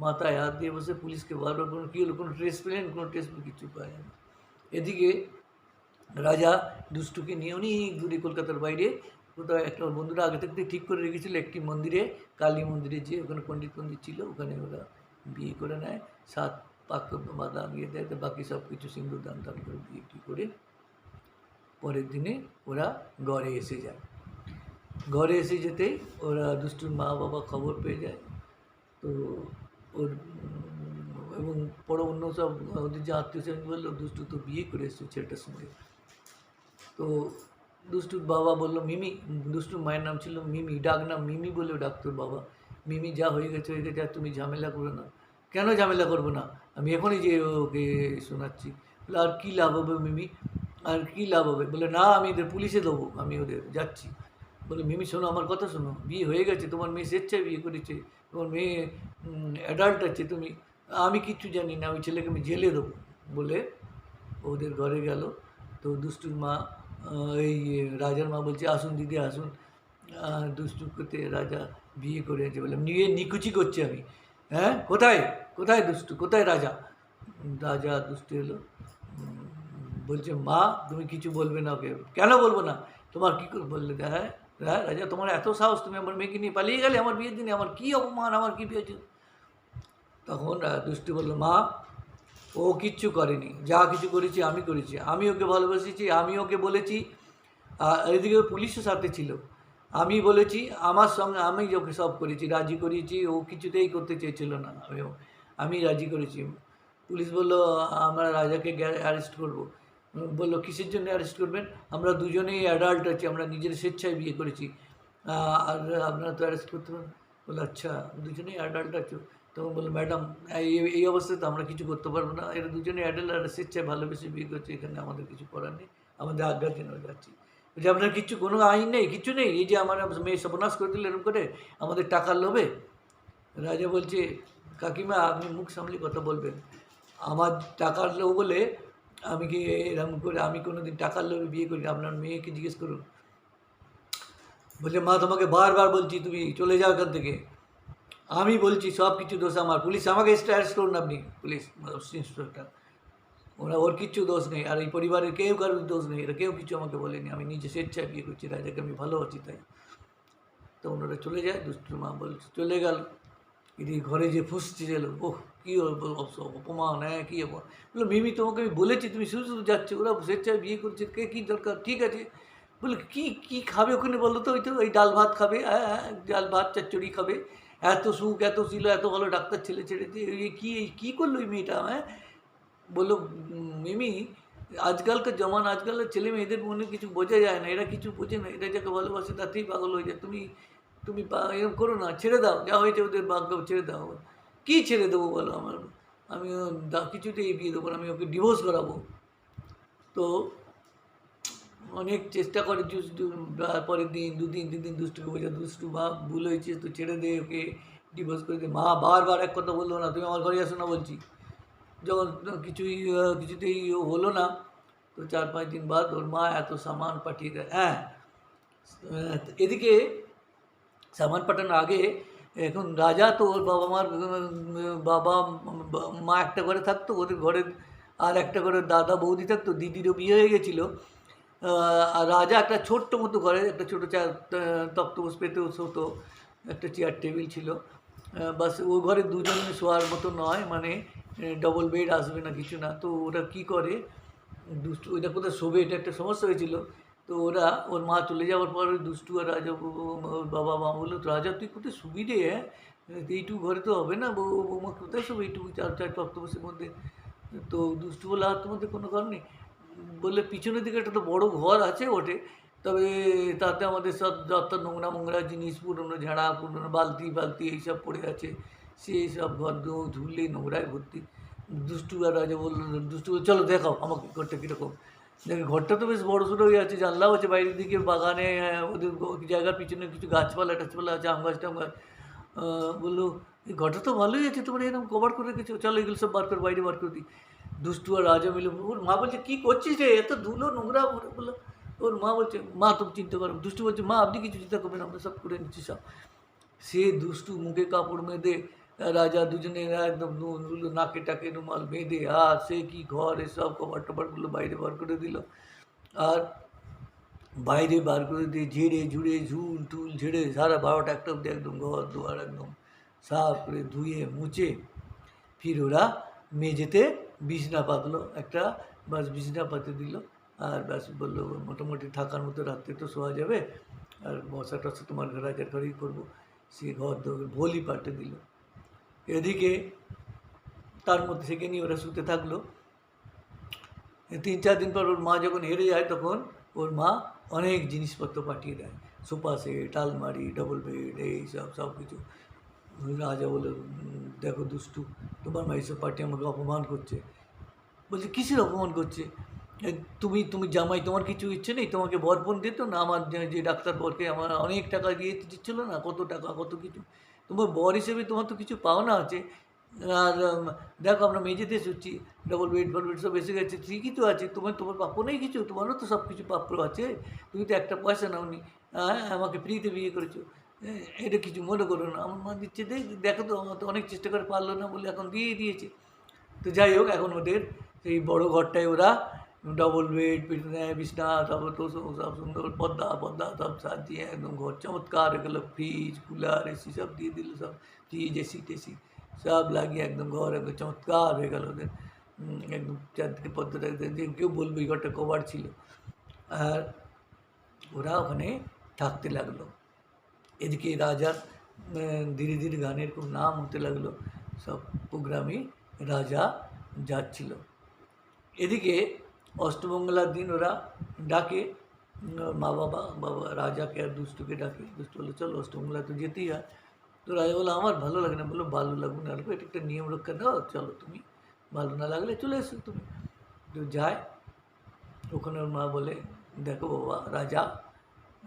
মাথায় হাত দিয়ে বসে পুলিশকে বারবার কোনো কী হলো, কোনো ট্রেস পেলেন, কোনো ট্রেস কিছু পায় না। এদিকে রাজা দুষ্টুকে নিয়ে অনেক দূরে কলকাতার বাইরে কোথাও একটা, ওর বন্ধুরা আগে থেকে ঠিক করে রেখেছিল একটি মন্দিরে, কালী মন্দিরে, যে ওখানে পণ্ডিত ছিল, ওখানে ওরা বিয়ে করে নেয়, 7 পাক বাদাম ইয়ে দেয়, তো বাকি সব কিছু সিন্দুর দান টান করে বিয়ে করে পরের দিনে ওরা ঘরে এসে যায়। ঘরে এসে যেতেই ওরা দুষ্টুর মা বাবা খবর পেয়ে যায়। তো ওর এবং পরে অন্য সব ওদের যে আত্মীয় স্বজন বললো দুষ্টু তো বিয়ে করে এসছে ছেলেটার সঙ্গে। তো দুষ্টুর বাবা বলল মিমি, দুষ্টুর মায়ের নাম ছিল মিমি, ডাক নাম মিমি বলেও ডাকতো বাবা। মিমি যা হয়ে গেছে হয়ে গেছে, আর তুমি ঝামেলা করো না। কেন ঝামেলা করবো না, আমি এখনই যে ওকে শোনাচ্ছি। বলে আর কী লাভ হবে মিমি, আর কী লাভ হবে? বলে না আমি এদের পুলিশে দেবো, আমি ওদের যাচ্ছি। বলে মিমি শোনো, আমার কথা শোনো, বিয়ে হয়ে গেছে, তোমার মেয়ে স্বেচ্ছায় বিয়ে করেছে, তোমার মেয়ে অ্যাডাল্ট আছে, তুমি, আমি কিচ্ছু জানি না, ওই ছেলেকে আমি জেলে দেবো বলে ওদের ঘরে গেল। তো দুষ্টুর মা, এই রাজার মা বলছে আসুন দিদি আসুন। দুষ্টু করতে রাজা বিয়ে করেছে, বলে নিয়ে নিকুচি করছি আমি, হ্যাঁ কোথায় কোথায় দুষ্টু, কোথায় রাজা? রাজা দুষ্টু এলো, বলছে মা তুমি কিছু বলবে না ওকে। কেন বলবো না, তোমার কী করে বললে? হ্যাঁ হ্যাঁ রাজা, তোমার এত সাহস, তুমি আমার মেয়েকে নিয়ে পালিয়ে গেলে আমার বিয়ের দিনে, আমার কী অপমান, আমার কী পেয়েছে? তখন দুষ্টু বললো মা ও কিচ্ছু করেনি, যা কিছু করেছি আমি করেছি, আমি ওকে ভালোবেসেছি, আমি ওকে বলেছি, এদিকে পুলিশও সাথে ছিল, আমি বলেছি আমার সঙ্গে, আমি ওকে সব করেছি, রাজি করিয়েছি, ও কিছুতেই করতে চেয়েছিল না, আমি রাজি করেছি। পুলিশ বললো আমরা রাজাকে অ্যারেস্ট করবো। বললো কিসের জন্য অ্যারেস্ট করবেন, আমরা দুজনেই অ্যাডাল্ট আছি, আমরা নিজের স্বেচ্ছায় বিয়ে করেছি, আর আপনারা তো অ্যারেস্ট করতে পারেন। বললো আচ্ছা দুজনেই অ্যাডাল্ট আছো। তখন বললো ম্যাডাম এই অবস্থায় তো আমরা কিছু করতে পারবো না, এরা দুজনে অ্যাডাল্ট আর স্বেচ্ছায় ভালোবেসে বিয়ে করছে, এখানে আমাদের কিছু করার নেই, আমাদের আজ্ঞার জন্য যাচ্ছি। যে আপনার কিচ্ছু কোনো আইন নেই, কিচ্ছু নেই, এই যে আমার মেয়ে সর্বনাশ করে দিল এরকম করে আমাদের টাকার লোভে। রাজা বলছে কাকিমা আপনি মুখ সামলে কথা বলবেন, আমার টাকার লোভ বলে আমি কি এরকম করে, আমি কোনো দিন টাকার লোভে বিয়ে করি? আপনার মেয়েকে জিজ্ঞেস করুন। বলছে মা তোমাকে বারবার বলছি তুমি চলে যাও এখান থেকে, আমি বলছি সব কিছু দোষ আমার, পুলিশ আমাকে অ্যারেস্ট করুন, আপনি পুলিশ ইন্সপেক্টর, ওর কিচ্ছু দোষ নেই, আর এই পরিবারের কেউ কারোর দোষ নেই, এরা কেউ কিছু আমাকে বলেনি, আমি নিজে স্বেচ্ছায় বিয়ে করছি, রাজাকে আমি ভালোবাসি তাই। তো ওনারা চলে যায়, দুষ্টুর মা বলছে চলে গেল। এদিকে ঘরে যে ফুসছে গেল, ওহ কী অপমান, হ্যাঁ কী অপমান। বললো মিমি তোমাকে আমি বলেছি তুমি শুধু শুধু যাচ্ছে, ওরা স্বেচ্ছায় বিয়ে করছে, কে কী দরকার, ঠিক আছে। বলে কী কী খাবে ওখানে বলো তো, ওই তো ওই ডাল ভাত খাবে, হ্যাঁ হ্যাঁ ডাল ভাত চচ্চড়ি খাবে, এত সুখ এত ছিল, এত ভালো ডাক্তার ছেলে ছেড়ে দিয়ে কী করলো ওই মেয়েটা, হ্যাঁ। বললো মিমি আজকালকার জমানা, আজকালের ছেলে মেয়েদের মনে কিছু বোঝা যায় না, এরা কিছু বোঝে না, এরা যাকে ভালোবাসে তাতেই পাগল হয়ে যায়, তুমি তুমি এরকম করো না, ছেড়ে দাও, যা হয়েছে ওদের ভাগ্য, ছেড়ে দাও। কী ছেড়ে দেবো বলো, আমার আমি কিছুতেই বিয়ে দেবো না, আমি ওকে ডিভোর্স করাবো। তো অনেক চেষ্টা করে পরের দিন 2 দিন 3 দিন দুষ্টুকে বোঝা, দুষ্টু মা ভুল হয়েছে তো ছেড়ে দে ওকে, ডিভোর্স করে দে। মা বারবার এক কথা বললো না, তুমি আমার ঘরে আসো না বলছি। যখন কিছুতেই হলো না, তো 4-5 দিন বাদ ওর মা এত সামান পাঠিয়ে দেয়। হ্যাঁ, এদিকে সামান পাঠানোর আগে এখন রাজা তো ওর বাবা মার বাবা মা একটা ঘরে থাকতো, ওদের ঘরে আর একটা ঘরে দাদা বৌদি থাকতো, দিদিরও বিয়ে হয়ে গেছিলো। আর রাজা একটা ছোট্ট মতো ঘরে একটা ছোটো তক্তপোষ পেতে হতো, একটা চেয়ার টেবিল ছিল, বাস ও ঘরে দুজনে শোয়ার মতো নয়, মানে ডবল বেড আসবে না কিছু না। তো ওরা কী করে, দুষ্টু ওইটা কোথায় শোবে, এটা একটা সমস্যা হয়েছিল। তো ওরা ওর মা চলে যাওয়ার পর ওই দুষ্টু আর রাজা ওর বাবা মা বললো, রাজা তুই কোথায় শুবি রে? হ্যাঁ, এইটুকু ঘরে তো হবে না, বৌমা কোথায় শোবে এইটুকু চার তক্তপোষের মধ্যে? তো দুষ্টু বলে, আর তোমাদের কোনো ঘর নেই? বললে, পিছনের দিকে একটা তো বড় ঘর আছে ওঠে, তবে তাতে আমাদের সব যত নোংরা জিনিস, পুরনো ঝাড়া, পুরনো বালতি এইসব পড়ে আছে, সেই সব ঘর ঝুললেই নোংরায় ভর্তি। দুষ্টু আর রাজা বললো, দুষ্টু বলল, চলো দেখাও আমাকে ঘরটা কীরকম। দেখি ঘরটা তো বেশ বড় সড়ো হয়ে আছে, জানলাও আছে বাইরের দিকে, বাগানে ওদের জায়গার পিছনে কিছু গাছপালা টাছপালা আছে, আম গাছ টাম গাছ। বললো, এই ঘরটা তো ভালোই আছে, তোমরা এরকম কভার করে রেখেছো, চলো এগুলো সব বার করে বাইরে বার করে দিই। দুষ্টু আর রাজা মিলে, ওর মা বলছে, কী করছিস রে, এত ধুলো নোংরা? বললো, ওর মা বলছে, মা তুমি চিন্তা করো। দুষ্টু বলছে, মা আপনি কিছু চিন্তা করবেন, আমরা সব করে নিচ্ছি সব। সে দুষ্টু মুখে কাপড় বেঁধে, রাজা দুজনে একদম নাকে টাকে রুমাল বেঁধে, আর সে কি ঘর এসব কভার টভারগুলো বাইরে বার করে দিল। আর বাইরে বার করে দিয়ে ঝেড়ে ঝুড়ে ঝুল টুল ঝেড়ে সারা 12টা 1টা অব্দি একদম ঘর দুয়ার একদম সাফ করে ধুয়ে মুছে ফির ওরা মেঝেতে বিছনা পাতলো একটা, বাস বিছনা পাতে দিল। আর ব্যাস বললো, মোটামুটি থাকার মতো রাত্রে তো শোয়া যাবে, আর বসা টসা তোমার রাজার ঘরেই করবো। সে ঘর ভোলি পাল্টে দিল। এদিকে তার মধ্যে থেকে নিয়ে ওরা শুতে থাকলো। 3-4 দিন পর ওর মা যখন হেরে যায়, তখন ওর মা অনেক জিনিসপত্র পাঠিয়ে দেয়, সোফা সেট, আলমারি, ডবল বেড, এইসব সব কিছু। রাজা বলে, দেখো দুষ্টু, তোমার মা এইসব পাঠিয়ে আমাকে অপমান করছে। বলছে, কিসের অপমান করছে? তুমি জামাই, তোমার কিছু ইচ্ছে নেই? তোমাকে বরপণ দিত না? আমার যে ডাক্তার বরকে আমার অনেক টাকা দিয়ে দিচ্ছিল না, কত টাকা কত কিছু। তোমার বর হিসেবে তোমার তো কিছু পাওনা আছে। আর দেখো আমরা মেঝেতে শুচ্ছি, ডবল বেড সব এসে গেছে, ঠিকই তো আছে, তোমার প্রাপ্য নেই কিছু? তোমারও তো সব কিছু প্রাপ্য আছে, তুমি তো একটা পয়সা নাওনি। হ্যাঁ, আমাকে ফ্রিতে বিয়ে করেছো, এটা কিছু মনে করো না। আমার মা দিচ্ছে, দেখো তো, আমার তো অনেক চেষ্টা করে পারলো না বলে এখন দিয়েই দিয়েছে। তো যাই হোক, এখন ওদের সেই বড় ঘরটায় ওরা ডবল বেড, বিছনা, তারপর তো সব সুন্দর পর্দা সব সাজিয়ে একদম ঘর চমৎকার হয়ে গেলো। ফ্রিজ, কুলার, এসি সব দিয়ে দিল, সব ফ্রিজ, এসি টেসি সব লাগিয়ে একদম ঘর একদম চমৎকার হয়ে গেল ওদের। একদম চারদিকে পর্দাটা যে কেউ বলবে এই ঘরটা কভার ছিল। আর ওরা ওখানে থাকতে লাগলো। এদিকে রাজার ধীরে ধীরে গানের খুব নাম হতে লাগলো, সব প্রোগ্রামে রাজা যাচ্ছিল। এদিকে অষ্টমঙ্গলার দিন ওরা ডাকে, মা বাবা রাজাকে আর দুষ্টুকে ডাকে। দুষ্টু বলে, চলো অষ্টমঙ্গলা তো যেতেই হয়। তো রাজা বলে, আমার ভালো লাগে না। বললো, ভালো লাগবে না লাগবে, এটা একটা নিয়ম রক্ষা দাও, চলো তুমি, ভালো না লাগলে চলে এসো তুমি। তো যায়, ওখানে ওর মা বলে, দেখো বাবা রাজা,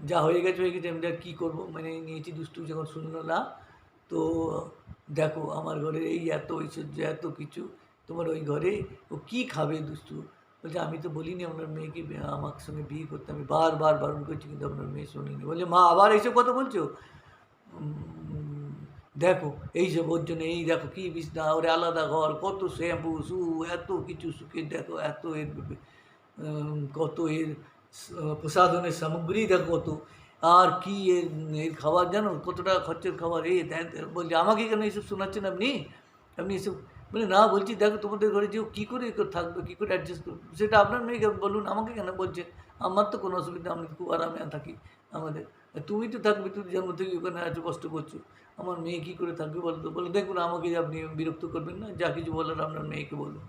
যা হয়ে গেছে আমি কী করবো, মানে নিয়েছি। দুষ্টু যখন শুনলো না, তো দেখো আমার ঘরে এই এত ঐশ্বর্য, এত কিছু, তোমার ওই ঘরে ও কী খাবে? দুষ্টু বলছে, আমি তো বলিনি আপনার মেয়েকে আমার সঙ্গে বিয়ে করতে, আমি বারবার বারণ করছি, কিন্তু আপনার মেয়ে শোনেনি। বলে, মা আবার এইসব কথা বলছো? দেখো এইসব ওর জন্য, এই দেখো কী বিছনা, ওর আলাদা ঘর, কত শ্যাম্পু শু, এত কিছু সুখে, দেখো এত এর কত এর প্রসাধনের সামগ্রী, দেখো কত, আর কি এর খাবার জানো কত টাকা খরচের খাবার, এই বলছে, আমাকে কেন এইসব শোনাচ্ছেন আপনি? আপনি এসব বলে, না বলছি দেখো তোমাদের ঘরে যে কী করে থাকবে, কী করে অ্যাডজাস্ট করবে, সেটা আপনার মেয়েকে বলুন, আমাকে কেন বলছেন? আমার তো কোনো অসুবিধা, আমি খুব আরামে থাকি আমাদের। তুমি তো থাকবে, তুমি জন্ম থেকে ওখানে এত কষ্ট করছো, আমার মেয়ে কী করে থাকবে বলো তো? বলে, দেখুন আমাকে আপনি বিরক্ত করবেন না, যা কিছু বলার আপনার মেয়েকে বলুন।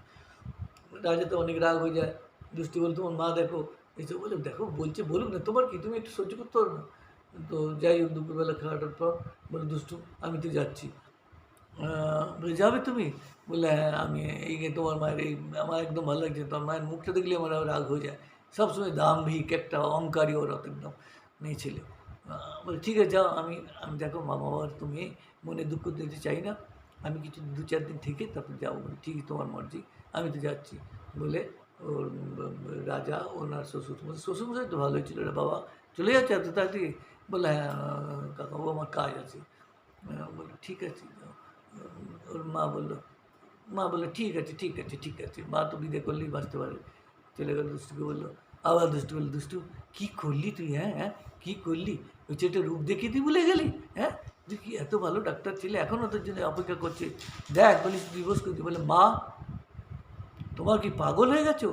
রাজা তো অনেক রাগ হয়ে যায়। দুষ্টু বলে, তোমার মা দেখো এসব বলে, দেখো বলছে বলুক না, তোমার কি, তুমি একটু সহ্য করতে পারো না? তো যাই হোক, দুপুরবেলা খাওয়াটার পর বলে, দুষ্টু আমি তো যাচ্ছি। বলে, যাবে তুমি? বলে, হ্যাঁ আমি এই তোমার মায়ের এই, আমার একদম ভালো লাগছে, তোমার মায়ের মুখটা দেখলে আমার রাগ হয়ে যায়, সবসময় দাম্ভিক একটা অহংকারী ওর একদম মেয়ে ছেলে। বলে ঠিক আছে যাও, আমি আমি দেখো মা বাবার তো মেয়ে, মনে দুঃখ দিতে চাই না, আমি কিছু 2-4 দিন থেকে তারপর যাবো। বলি ঠিকই, তোমার মর্জি, আমি তো যাচ্ছি। বলে ওর রাজা ওনার শ্বশুরমশাই তো ভালোই ছিল রে বাবা, চলে যাচ্ছে এত তাড়াতাড়ি? বলে হ্যাঁ কাকাবাবু আমার কাজ আছে। বললো ঠিক আছে যাও। ওর মা বললো ঠিক আছে ঠিক আছে ঠিক আছে, মা তো বিদে করলেই বাঁচতে পারে। চলে গেল। দুষ্টুকে বললো, আবার দুষ্টু বললো, দুষ্টু কী করলি তুই? হ্যাঁ হ্যাঁ কী করলি? ওই ছেলেটা রূপ দেখিয়ে তুই ভুলে গেলি? হ্যাঁ তুই কি এত ভালো ডাক্তার ছেলে, এখনও তোর জন্য অপেক্ষা করছে, দেখ বলিস ডিভোর্স করে দিই। বলে মা তোমার কি পাগল হয়ে গেছো?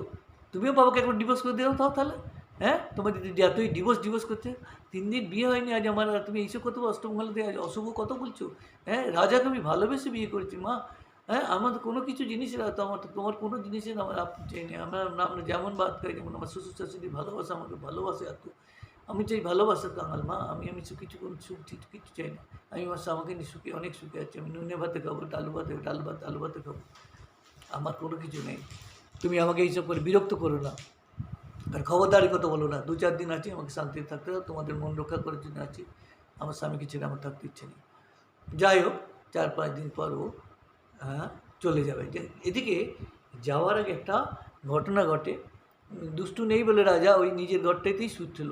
তুমিও বাবাকে একবার ডিভোর্স করে দিও তাও তাহলে। হ্যাঁ তোমার যদি এতই ডিভোর্স করছে, 3 দিন বিয়ে হয়নি আজ আমার, আর তুমি এইসব কত অষ্টমঙ্গলাতে আজ অশুভ কত বলছো? হ্যাঁ রাজাকে আমি ভালোবেসে বিয়ে করেছি মা। হ্যাঁ আমার কোনো কিছু জিনিসের তো আমার তো তোমার কোনো জিনিসের আমার আপনি চাই না। আমরা যেমন বাদ খাই, যেমন আমার শ্বশুর শাশুড়ি ভালোবাসা, আমাকে ভালোবাসে এত, আমি চাই ভালোবাসার কাঙাল মা। আমি কিছু কোনো সুখ কিছু চাই না। আমি আমার আমাকে নিয়ে সুখে, অনেক সুখে আছি। আমি নুনে ভাতে খাবো, ডাল ভাতে খাবো, আমার কোনো কিছু নেই। তুমি আমাকে এইসব করে বিরক্ত করো না, আর খবরদারি কথা বলো না। 2-4 দিন আছি, আমাকে শান্তিতে থাকতে দাও, তোমাদের মন রক্ষা করার জন্য আছি। আমার স্বামীকে ছেড়ে আমার থাকতে ইচ্ছে নেই। যাই হোক 4-5 দিন পর ও হ্যাঁ চলে যাবে। যে এদিকে যাওয়ার আগে একটা ঘটনা ঘটে। দুষ্টু নেই বলে রাজা ওই নিজের ঘরটাতেই শুচ্ছিল,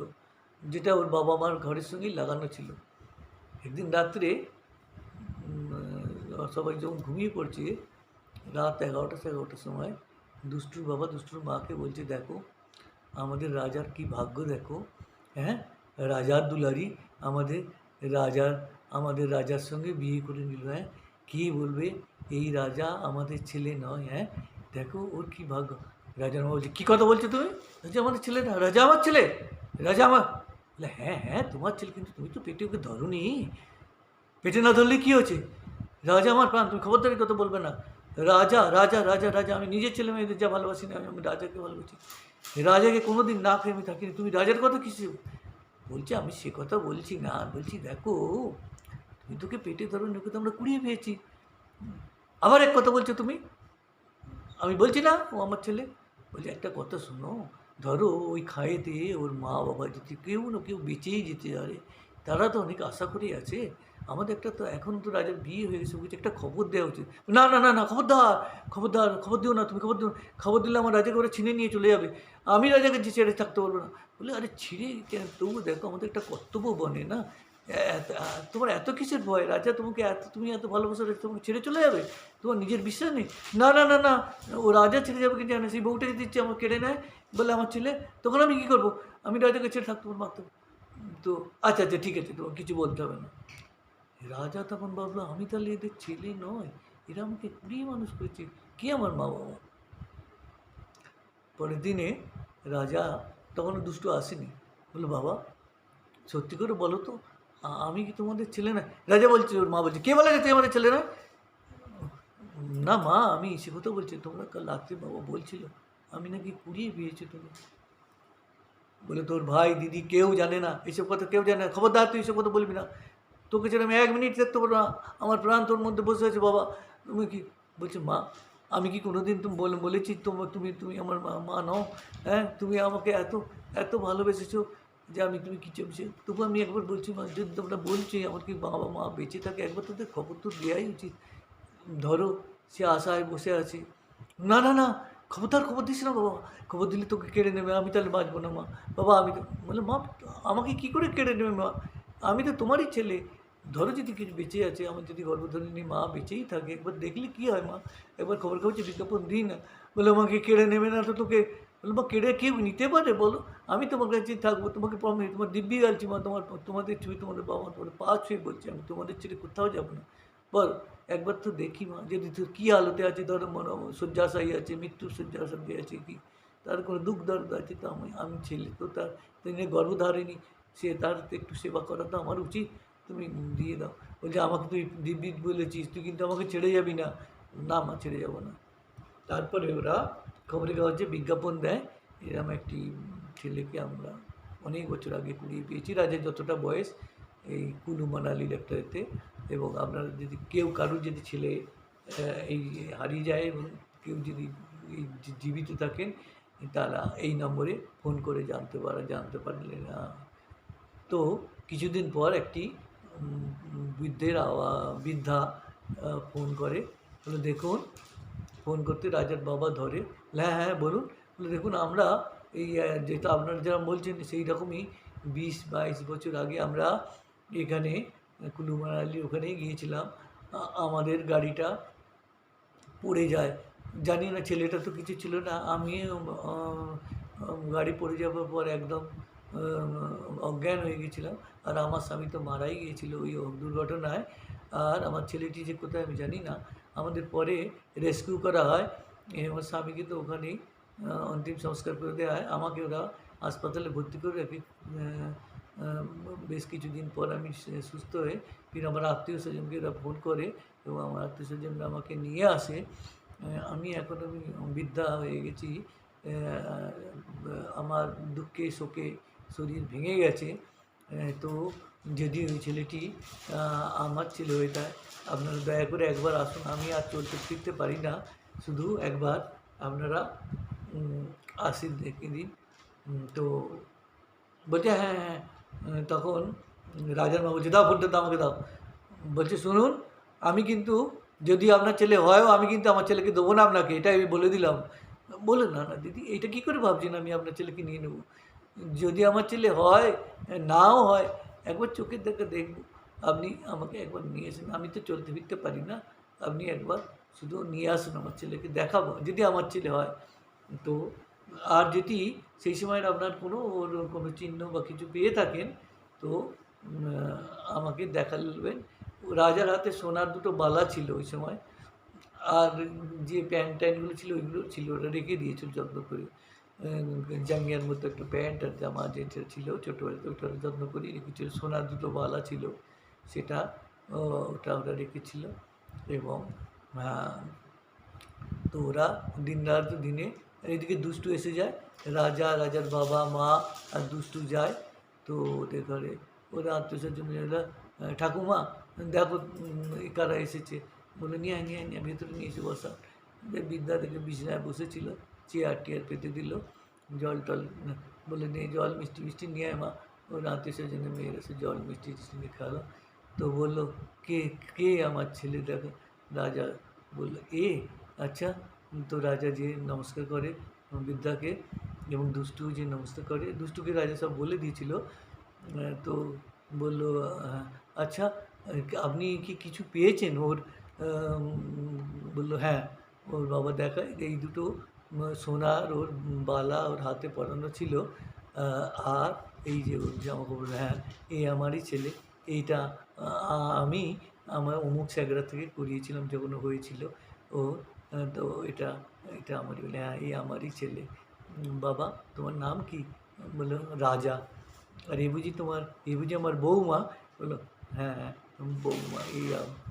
যেটা ওর বাবা মার ঘরের সঙ্গেই লাগানো ছিল। একদিন রাত্রে সবাই যখন ঘুমিয়ে পড়ছে, রাত 11টার সময় দুষ্টুর বাবা দুষ্টুর মাকে বলছে, দেখো আমাদের রাজার কি ভাগ্য দেখো। হ্যাঁ রাজার দুলারি আমাদের রাজার সঙ্গে বিয়ে করে নিল। হ্যাঁ কী বলবে, এই রাজা আমাদের ছেলে নয়। হ্যাঁ দেখো ওর কী ভাগ্য। রাজার মা বলছে, কী কথা বলছো তুমি? রাজা আমাদের ছেলে না, রাজা আমার ছেলে, রাজা আমার। বলে হ্যাঁ হ্যাঁ তোমার ছেলে, কিন্তু তুমি তো পেটে ওকে ধরোনি। পেটে না ধরলে কী হয়েছে? রাজা আমার প্রাণ, তুমি খবরদারি কথা বলবে না। রাজা রাজা রাজা রাজা, আমি নিজের ছেলে মেয়েদের যা ভালোবাসি না, আমি রাজাকে ভালোবাসি। রাজাকে কোনো দিন না খেয়ে আমি থাকিনি, তুমি রাজার কথা কিছু বলছি? আমি সে কথা বলছি না, বলছি দেখো তুমি তোকে পেটে ধরো, ওকে তো আমরা কুড়িয়ে পেয়েছি। আবার এক কথা বলছো তুমি, আমি বলছি না ও আমার ছেলে। বলছি একটা কথা শোনো, ধরো ওই খায়েতে ওর মা বাবা যদি কেউ না কেউ বেঁচেই যেতে পারে, তারা তো অনেক আশা করেই আছে। আমাদের একটা তো এখন তো রাজার বিয়ে হয়ে গেছে, বুঝছি একটা খবর দেওয়া উচিত। না না না না খবর দিও না, তুমি খবর দিও, খবর দিলে আমার রাজাকে ওরা ছিনে নিয়ে চলে যাবে, আমি রাজাকে ছেড়ে থাকতে পারবো না। বলে আরে ছিঁড়ে কেন, তবু দেখো আমাদের একটা কর্তব্য বনে না, তোমার এত কিসের ভয়? রাজা তোমাকে তুমি এত ভালোবাসা রেখে তোমাকে ছেড়ে চলে যাবে? তোমার নিজের বিশ্বাস নেই? না না না না ও রাজা ছেড়ে যাবে কি জানে, সেই বউটাকে দিচ্ছে আমার কেড়ে নেয় বলে আমার ছেলে, তখন আমি কী করবো? আমি রাজাকে ছেড়ে থাকতে পারবো মাত্র। তো আচ্ছা আচ্ছা ঠিক আছে, তোমার কিছু বলতে হবে না। রাজা তখন ভাবলো, আমি তাহলে এদের ছেলে নয়, এরা আমাকে কুড়িয়ে মানুষ করেছে, কে আমার মা বাবা? পরের দিনে রাজা, তখনও দুষ্টু আসেনি, বললো বাবা সত্যি করে বলো তো, আমি কি তোমাদের ছেলে না? রাজা বলছে, ওর মা বলছে, কে বলে তুই আমাদের ছেলে না? না মা আমি সে কথা বলছি, তোমরা কাল রাত্রে বাবা বলছিল আমি নাকি কুড়িয়ে পেয়েছি তোকে। বলে তোর ভাই দিদি কেউ জানে না এইসব কথা, কেউ জানে না, খবরদার তুই এইসব কথা বলবি না, তোকে যেন আমি 1 মিনিট দেখতে পারবো না, আমার প্রাণ তোর মধ্যে বসে আছে বাবা। তুমি কি বলছে, মা আমি কি কোনো দিন তুমি বলেছি তুমি তুমি আমার মা নও? হ্যাঁ তুমি আমাকে এত এত ভালোবেসেছো যে আমি তুমি কী চেয়েছি, তবু আমি একবার বলছি মা, যদি তোমরা বলছি আমার কি বাবা মা বেঁচে থাকে, একবার তোদের খবর তো দেওয়াই উচিত। ধরো সে আশায় বসে আছে। না না না খবরদার খবর দিস না বাবা, খবর দিলে তোকে কেড়ে নেবে, আমি তাহলে বাঁচবো না মা। বাবা আমি তো বলে, মা আমাকে কী করে কেড়ে নেবে মা, আমি তো তোমারই ছেলে। ধরো যদি কিছু বেঁচে আছে, আমার যদি গর্ভধারিণী মা বেঁচেই থাকে, একবার দেখলে কী হয় মা, একবার খবর কাগজে বিজ্ঞাপন দিই না। বলে আমাকে কেড়ে নেবে না তো তোকে? বলে মা কেড়ে কেউ নিতে পারে বলো? আমি তোমার কাছেই থাকবো, তোমাকে প্রমিস, তোমার দিব্যি গেছি মা, তোমাদের ছুঁয়ে, তোমাদের বাবা তোমাদের পা ছুঁয়ে বলছি, আমি তোমাদের ছেড়ে কোথাও যাবো না। বল একবার তো দেখি মা, যদি তোর কী হালতে আছে, ধরো মনে শয্যাশায়ী আছে, মৃত্যুর শয্যাশায়ী আছে, কি তার কোনো দুঃখ দর্দ আছে, তো আমি ছেলে তো তার তিনি গর্ভধারিণী, সে তার একটু সেবা করা তো আমার উচিত, তুমি দিয়ে দাও। বলছে আমাকে তুই দিব্যি বলেছিস, তুই কিন্তু আমাকে ছেড়ে যাবি না। না মা ছেড়ে যাবো না। তারপরে ওরা খবরের কাগজে বিজ্ঞাপন দেয়, এরকম একটি ছেলেকে আমরা অনেক বছর আগে কুড়িয়ে পেয়েছি, রাজের যতটা বয়স, এই কুলু মানালির একটা এতে। এবং আপনারা যদি কেউ কারুর যদি ছেলে এই হারিয়ে যায় এবং কেউ যদি এই জীবিত থাকেন, তারা এই নম্বরে ফোন করে জানতে পারলেন। তো কিছুদিন পর একটি বৃদ্ধা ফোন করে, বলে দেখুন, ফোন করতে রাজার বাবা ধরে, হ্যাঁ হ্যাঁ বলুন। বলে দেখুন, আমরা এই যেটা আপনারা যারা বলছেন সেই রকমই 20-22 বছর আগে আমরা এখানে কুলু মানালি ওখানে গিয়েছিলাম, আমাদের গাড়িটা পড়ে যায়। জানি না, ছেলেটা তো কিছু ছিল না, আমি গাড়ি পড়ে যাওয়ার পর একদম অজ্ঞান হয়ে গেছিলাম। আর আমার স্বামী তো মারাই গিয়েছিল ওই দুর্ঘটনায়। আর আমার ছেলেটি যে কোথায় আমি জানি না। আমাদের পরে রেস্কিউ করা হয়, আমার স্বামীকে তো ওখানেই অন্তিম সংস্কার করে দেওয়া হয়। আমাকে ওরা হাসপাতালে ভর্তি করে রাখে। বেশ কিছুদিন পর আমি সুস্থ হয়ে ফির আমার আত্মীয় স্বজনকে ওরা ফোন করে এবং আমার আত্মীয় স্বজনরা আমাকে নিয়ে আসে। আমি বৃদ্ধা হয়ে গেছি, আমার দুঃখে শোকে শরীর ভেঙে গেছে। তো যদি ওই ছেলেটি আমার ছেলে হয়ে থাকে, আপনারা দয়া করে একবার আসুন। আমি আর চলতে ফিরতে পারি না, শুধু একবার আপনারা আসিন, দেখে দিন। তো বলছে হ্যাঁ হ্যাঁ। তখন রাজার মা বলছে, দাও ফোনটা, দাও আমাকে দাও। বলছে শুনুন, আমি কিন্তু যদি আপনার ছেলে হয়ও, আমি কিন্তু আমার ছেলেকে দেবো না আপনাকে, এটা আমি বলে দিলাম। বলে না না দিদি, এটা কী করে ভাবছেন আমি আপনার ছেলেকে নিয়ে নেব? যদি আমার ছেলে হয়, নাও হয়, একবার চোখের দেখা দেখব। আপনি আমাকে একবার নিয়ে আসুন, আমি তো চলতে ফিরতে পারি না। আপনি একবার শুধু নিয়ে আসুন আমার ছেলেকে, দেখাবো যদি আমার ছেলে হয়। তো আর যদি সেই সময়ের আপনার কোনো চিহ্ন বা কিছু পেয়ে থাকেন, তো আমাকে দেখাবেন। রাজার হাতে সোনার দুটো বালা ছিল ওই সময়, আর যে প্যান্ট ট্যান্টগুলো ছিল ওইগুলো ছিল, ওরা রেখে দিয়েছিল যত্ন করে। জাঙ্গিয়ার মতো একটা প্যান্ট আর জামা যেটা ছিল ছোটোবেলাতে, ওটা যত্ন করে রেখেছিল। সোনার দুটো বালা ছিল, সেটা ওটা ওরা রেখেছিল। এবং তো ওরা দিনে এদিকে দুষ্টু এসে যায়, রাজার বাবা মা আর দুষ্টু যায়। তো ওদের ঘরে ওরা আত্মীয়স্বজনেরা, ঠাকুমা দেখো কারা এসেছে। বলে নিয়ে আয়, নিয়ে আয়, নিয়ে ভেতরে নিয়ে এসে বসা। বৃদ্ধা থেকে বিছানায় বসেছিল, চেয়ার টিয়ার পেতে দিল, জল টল বলে নিয়ে জল মিষ্টি নিয়ে আয় মা। ওর আত্মীয়স্বজনের মেয়েরা এসে জল মিষ্টি নিয়ে খাওয়ালো। তো বললো, কে কে আমার ছেলে? দেখো। রাজা বললো, আচ্ছা। তো রাজা যে নমস্কার করে বৃদ্ধাকে, এবং দুষ্টু যে নমস্কার করে, দুষ্টুকে রাজা সব বলে দিয়েছিল। তো বললো, আচ্ছা আপনি কি কিছু পেয়েছেন ওর? বললো হ্যাঁ। ওর বাবা দেখায় এই দুটো সোনার ওর বালা ওর হাতে পরানো ছিল, আর এই যে ওর জামা কাপড়, হ্যাঁ এই আমারই ছেলে। এইটা আমি আমার অমুক স্যাগরা থেকে করিয়েছিলাম যখন হয়েছিল ও। তো এটা এটা আমারই। বলে হ্যাঁ এই আমারই ছেলে। বাবা তোমার নাম কি? বললো রাজা। আর এ বুঝি আমার বৌমা? বললো হ্যাঁ হ্যাঁ বৌমা।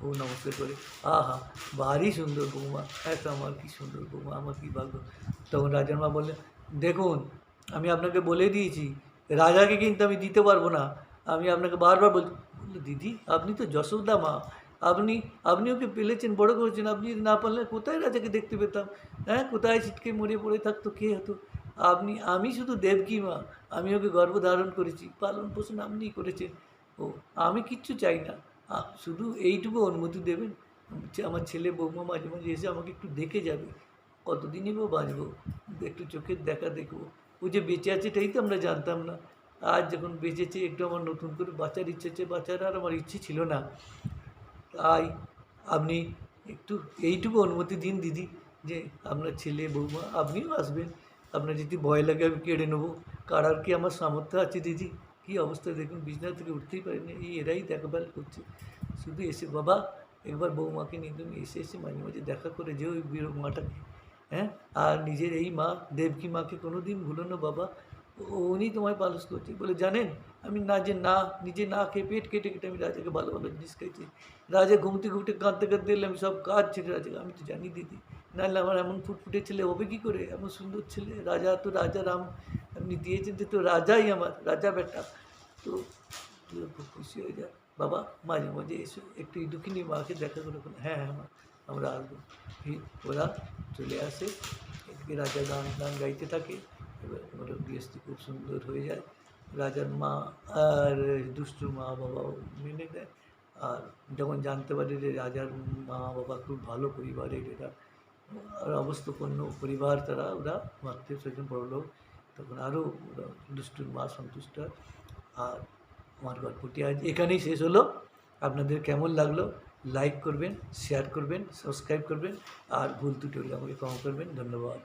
ও নমস্কার করে, আহা ভারী সুন্দর বৌমা, এত আমার কি সুন্দর বৌমা, আমার কী ভাগ্য। তখন রাজার মা বললেন, দেখুন আমি আপনাকে বলে দিয়েছি, রাজাকে কিন্তু আমি দিতে পারবো না। আমি আপনাকে বারবার বলছি। বললো দিদি আপনি তো যশোদা মা, আপনি ওকে পেলেছেন, বড় করেছেন, আপনি যদি না পারলে কোথায় রাজাকে দেখতে পেতাম? হ্যাঁ, কোথায় ছিটকে মরে পড়ে থাকতো কে হতো? আমি শুধু দেবকী মা, আমি ওকে গর্ভধারণ করেছি, পালন পোষণ আপনিই করেছেন। ও আমি কিচ্ছু চাই না, শুধু এইটুকু অনুমতি দেবেন, আমার ছেলে বৌমা মাঝে মাঝে এসে আমাকে একটু দেখে যাবে। কতদিনই বা বাঁচবো, একটু চোখের দেখা দেখবো। ও যে বেঁচে আছে এটাই তো আমরা জানতাম না। আজ যখন বেঁচেছে, একটু আমার নতুন করে বাঁচার ইচ্ছে আছে, বাঁচার আর আমার ইচ্ছে ছিল না। তাই আপনি একটু এইটুকু অনুমতি দিন দিদি, যে আপনার ছেলে বৌমা আপনিও আসবেন। আপনার যদি ভয় লাগে আমি কেড়ে নেবো, কারার কি আমার সামর্থ্য আছে দিদি? কী অবস্থা দেখুন, বিছানা থেকে উঠতেই পারেন না, এরাই দেখভাল করছে। শুধু এসে বাবা একবার বৌমাকে নিয়ে তুমি এসে মাঝে মাঝে দেখা করে যেও ওই মাটাকে। হ্যাঁ, আর নিজের এই মা দেবকী মাকে কোনো দিন ভুলো না বাবা, উনি তোমায় পালস করছে। বলে জানেন আমি নিজে না খেয়ে পেট কেটে আমি রাজাকে ভালো ভালো জিনিস খাইছি। রাজা ঘুমতে কাঁদতে এলে আমি সব কাজ ছেড়ে রাজাকে, আমি তো জানি দিদি, নাহলে আমার এমন ফুটফুটে ছেলে হবে কী করে, এমন সুন্দর ছেলে। রাজা রাম আপনি দিয়েছেন, তো রাজাই আমার রাজা বেটা। তো খুব খুশি হয়ে যায়। বাবা মাঝে মাঝে এসো, একটু এই দুঃখিনী মাকে দেখা করে। হ্যাঁ হ্যাঁ মা, আমরা আসবো। ওরা চলে আসে। থেকে রাজা গান গান গাইতে থাকে, এবার ওর গৃহস্থী খুব সুন্দর হয়ে যায়। রাজার মা আর দুষ্টুর মা বাবাও মেনে নেয়। আর যখন জানতে পারে যে রাজার মা বাবা খুব ভালো পরিবারের, এরা আর অবস্থাপন্ন পরিবার, তারা ওরা আত্মীয় স্বজন বড়লোক, তখন আরও দুষ্টুর মা সন্তুষ্ট হয়। আর আমার গল্পটি আজ এখানেই শেষ হলো। আপনাদের কেমন লাগলো লাইক করবেন, শেয়ার করবেন, সাবস্ক্রাইব করবেন, আর ভুল ত্রুটি হলে আমাকে ক্ষমা করবেন। ধন্যবাদ।